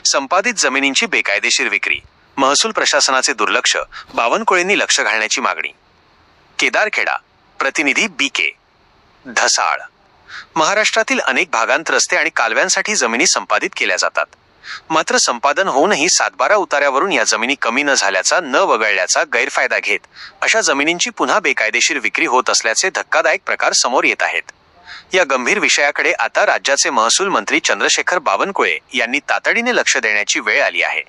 संपादित जमिनींची बेकायदेशीर विक्री, महसूल प्रशासनाचे दुर्लक्ष, बावनकुळेंनी लक्ष घालण्याची मागणी. केदारखेडा, प्रतिनिधी BK. धसाळ. महाराष्ट्रातील अनेक भागांत रस्ते आणि कालव्यांसाठी जमिनी संपादित केल्या जातात. मात्र संपादन होऊनही 7-12 उतार्यावरून या जमिनी कमी न झाल्याचा न वगळल्याचा गैरफायदा घेत अशा जमिनींची पुन्हा बेकायदेशीर विक्री होत असल्याचे धक्कादायक प्रकार समोर येत आहेत. या गंभीर विषयाकडे आता राज्याचे महसूल मंत्री चंद्रशेखर बावनकुळे यांनी तातडीने लक्ष देण्याची वेळ आली आहे.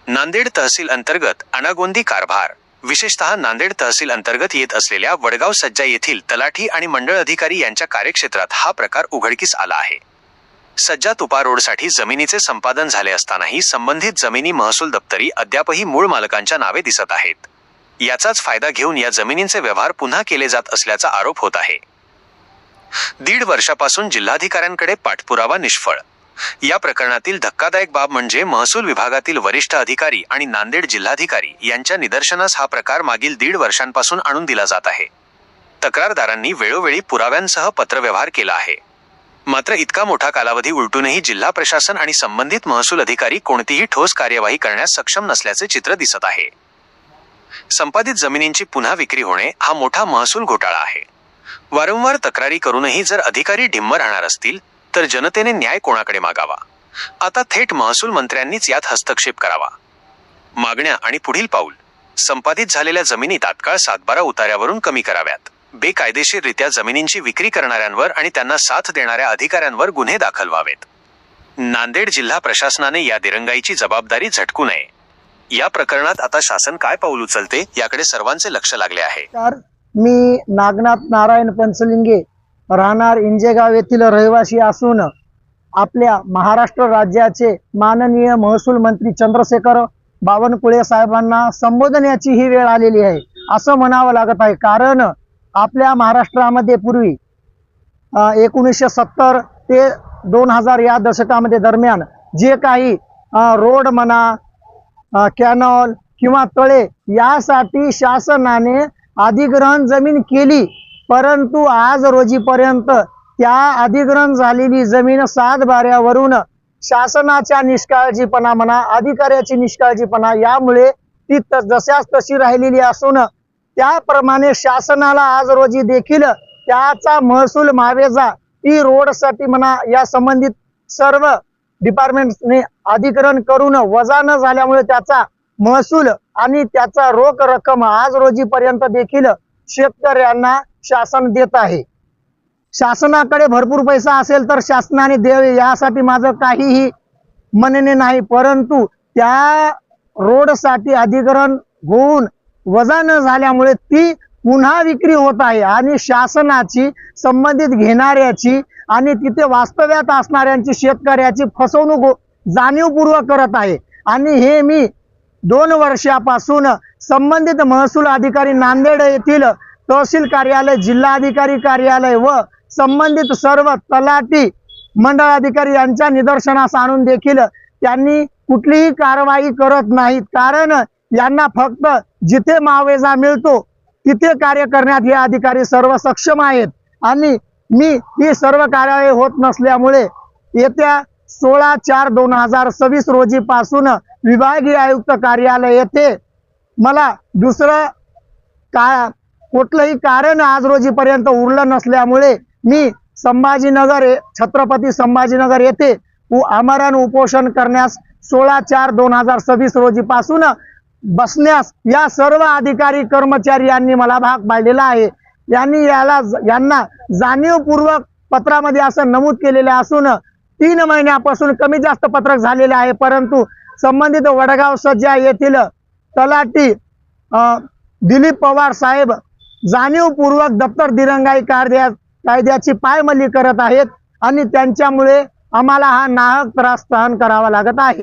नांदेड तहसील अंतर्गत अनागोंदी कारभार, विशेषतः नांदेड तहसील अंतर्गत येत असलेल्या वडगाव सज्जा येथील तलाठी आणि मंडळ अधिकारी यांच्या कार्यक्षेत्रात हा प्रकार उघडकीस आला आहे. सज्जा तुपा रोडसाठी जमिनीचे संपादन झाले असतानाही संबंधित जमिनी महसूल दप्तरी अद्यापही मूळ मालकांच्या नावे दिसत आहेत. याचाच फायदा घेऊन या जमिनींचे व्यवहार पुन्हा केले जात असल्याचा आरोप होत आहे. 1.5 वर्षापासून जिल्हाधिकाऱ्यांकडे पाठपुरावा निष्फळ. या प्रकरणातील धक्कादायक बाब म्हणजे महसूल विभागातील वरिष्ठ अधिकारी आणि नांदेड जिल्हाधिकारी यांच्या निदर्शनास हा प्रकार मागील 1.5 वर्षांपासून आणून दिला जात आहे. तक्रारदारांनी वेळोवेळी पुराव्यांसह पत्रव्यवहार केला आहे. मात्र इतका मोठा कालावधी उलटूनही जिल्हा प्रशासन आणि संबंधित महसूल अधिकारी कोणतीही ठोस कार्यवाही करण्यास सक्षम नसल्याचे चित्र दिसत आहे. संपादित जमिनींची पुन्हा विक्री होणे हा मोठा महसूल घोटाळा आहे. वारंवार तक्रारी करूनही जर अधिकारी ढिम्म राहणार असतील तर जनतेने न्याय कोणाकडे मागावा? आता थेट महसूल मंत्र्यांनीच यात हस्तक्षेप करावा. मागण्या आणि पुढील पाऊल: संपादित झालेल्या जमिनी तात्काळ 7-12 उतार्यावरून कमी कराव्यात. बेकायदेशीररित्या जमिनींची विक्री करणाऱ्यांवर आणि त्यांना साथ देणाऱ्या अधिकाऱ्यांवर गुन्हे दाखल व्हावेत. नांदेड जिल्हा प्रशासनाने या दिरंगाईची जबाबदारी झटकू नये. या प्रकरणात आता शासन काय पाऊल उचलते याकडे सर्वांचे लक्ष लागले आहे. मी नागनाथ नारायण पंचलिंगे, राहणार इंजेगाव येथील रहिवासी असून आपल्या महाराष्ट्र राज्याचे माननीय महसूल मंत्री चंद्रशेखर बावनकुळे साहेबांना संबोधण्याची ही वेळ आलेली आहे असं म्हणावं लागत आहे. कारण आपल्या महाराष्ट्रामध्ये पूर्वी 1970 ते 2000 या दशकामध्ये दरम्यान जे काही रोड म्हणा, कॅनॉल किंवा तळे यासाठी शासनाने अधिग्रहण जमीन केली, परंतु आज रोजीपर्यंत त्या अधिग्रहण झालेली जमीन 7-12वरून शासनाच्या निष्काळजीपणा म्हणा, अधिकाऱ्याची निष्काळजीपणा यामुळे ती जशास तशी राहिलेली असून त्याप्रमाणे शासनाला आज रोजी देखील त्याचा महसूल मावेजा ती रोडसाठी म्हणा या संबंधित सर्व डिपार्टमेंटने अधिग्रहण करून वजा न झाल्यामुळे त्याचा महसूल आणि त्याचा रोख रक्कम आज रोजीपर्यंत देखील शेतकऱ्यांना शासन देत आहे. शासनाकडे भरपूर पैसा असेल तर शासनाने द्यावे यासाठी माझं काहीही म्हणणे नाही, परंतु त्या रोडसाठी अधिग्रहण होऊन वजा न झाल्यामुळे ती पुन्हा विक्री होत आहे आणि शासनाची, संबंधित घेणाऱ्याची आणि तिथे वास्तव्यात असणाऱ्यांची, शेतकऱ्याची फसवणूक जाणीवपूर्वक करत आहे. आणि हे मी 2 वर्षापासून संबंधित महसूल अधिकारी नांदेड येथील तहसील कार्यालय, जिल्हाधिकारी कार्यालय व संबंधित सर्व तलाठी, मंडळ अधिकारी यांच्या निदर्शनास आणून देखील त्यांनी कुठलीही कारवाई करत नाहीत. कारण यांना फक्त जिथे मावेजा मिळतो तिथे कार्य करण्यात हे अधिकारी सर्व सक्षम आहेत. आणि मी ही सर्व कार्यवाही होत नसल्यामुळे येत्या 16/4/2026 रोजी पासून विभागीय आयुक्त कार्यालय येथे मला दुसरं कुठलंही कारण आज रोजीपर्यंत उरलं नसल्यामुळे मी छत्रपती संभाजीनगर येथे आमरण उपोषण करण्यास 16/4/2026 रोजी पासून बसण्यास या सर्व अधिकारी कर्मचारी यांनी मला भाग पाडलेला आहे. यांना जाणीवपूर्वक पत्रामध्ये असं नमूद केलेले असून 3 महिन्यापासून कमी जास्त पत्रक झालेले आहे, परंतु संबंधित वडगाव सज्जा येथील तलाठी दिलीप पवार साहेब जाणीवपूर्वक दप्तर दिरंगाई कायद्याची पायमल्ली करत आहेत आणि त्यांच्यामुळे आम्हाला हा नाहक त्रास सहन करावा लागत आहे.